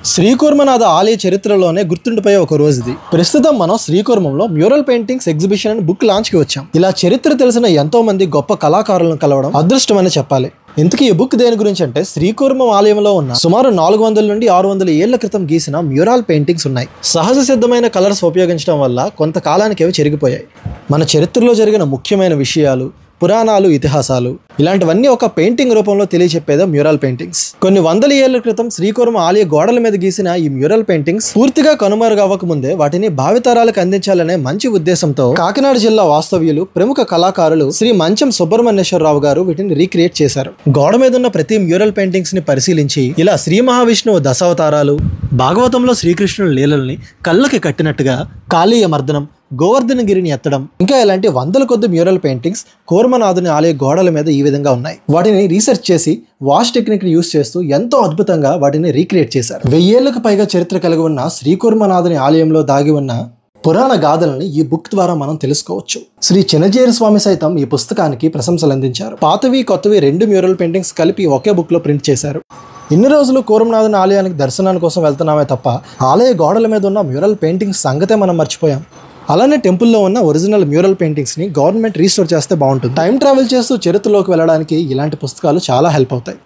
శ్రీకూర్మనాథ ఆలయ చరిత్రలోనే గుర్తుండిపోయే ఒక రోజుది. ప్రస్తుతం మనం శ్రీకూర్మంలో మ్యూరల్ పెయింటింగ్స్ ఎగ్జిబిషన్ అని బుక్ లాంచ్ కి వచ్చాం. ఇలా చరిత్ర తెలిసిన ఎంతో మంది గొప్ప కళాకారులను కలవడం అదృష్టమని చెప్పాలి. ఇంతకీ ఈ బుక్ దేని గురించి అంటే శ్రీకూర్మం ఆలయంలో ఉన్న సుమారు 400 నుండి 600 ఏళ్ల క్రితం గీసిన మ్యూరల్ పెయింటింగ్స్ ఉన్నాయి. సహజ సిద్ధమైన కలర్స్ ఉపయోగించడం వల్ల కొంతకాలానికి అవి చెరిగిపోయాయి. మన చరిత్రలో జరిగిన ముఖ్యమైన విషయాలు, పురాణాలు, ఇతిహాసాలు ఇలాంటివన్నీ ఒక పెయింటింగ్ రూపంలో తెలియచెప్పేదే మ్యూరల్ పెయింటింగ్స్. కొన్ని వందల ఏళ్ల క్రితం శ్రీకూర్మ ఆలయ గోడల మీద గీసిన ఈ మ్యూరల్ పెయింటింగ్స్ పూర్తిగా కనుమరుగవ్వక ముందే వాటిని భావితరాలకు అందించాలనే మంచి ఉద్దేశంతో కాకినాడ జిల్లా వాస్తవ్యులు, ప్రముఖ కళాకారులు శ్రీ మంచం సుబ్రహ్మణ్యేశ్వరరావు గారు వీటిని రీక్రియేట్ చేశారు. గోడ మీద ఉన్న ప్రతి మ్యూరల్ పెయింటింగ్స్ ని పరిశీలించి ఇలా శ్రీ మహావిష్ణువు దశావతారాలు, భాగవతంలో శ్రీకృష్ణుడి లీలల్ని కళ్ళకి కట్టినట్టుగా కాళీయ మర్దనం, గోవర్ధనగిరిని ఎత్తడం, ఇంకా ఇలాంటి వందల కొద్ది మ్యూరల్ పెయింటింగ్స్ కూర్మనాథుని ఆలయ గోడల మీద ఈ విధంగా ఉన్నాయి. వాటిని రీసెర్చ్ చేసి వాష్ టెక్నిక్ ని యూజ్ చేస్తూ ఎంతో అద్భుతంగా వాటిని రీక్రియేట్ చేశారు. 1000 ఏళ్లకు పైగా చరిత్ర కలిగి ఉన్న శ్రీకూర్మనాథుని ఆలయంలో దాగి ఉన్న పురాణ గాథలని ఈ బుక్ ద్వారా మనం తెలుసుకోవచ్చు. శ్రీ చిన్నజీయర్ స్వామి సైతం ఈ పుస్తకానికి ప్రశంసలు అందించారు. పాతవి కొత్తవి 2 మ్యూరల్ పెయింటింగ్స్ కలిపి ఒకే బుక్ లో ప్రింట్ చేశారు. ఇన్ని రోజులు కూర్మనాథుని ఆలయానికి దర్శనానికి కోసం వెళ్తున్నామే తప్ప ఆలయ గోడల మీద ఉన్న మ్యూరల్ పెయింటింగ్స్ సంగతే మనం మర్చిపోయాం. అలానే టెంపుల్లో ఉన్న ఒరిజినల్ మ్యూరల్ పెయింటింగ్స్ ని గవర్నమెంట్ రీస్టోర్ చేస్తే బాగుంటుంది. టైం ట్రావెల్ చేస్తూ చరిత్రలోకి వెళ్ళడానికి ఇలాంటి పుస్తకాలు చాలా హెల్ప్ అవుతాయి.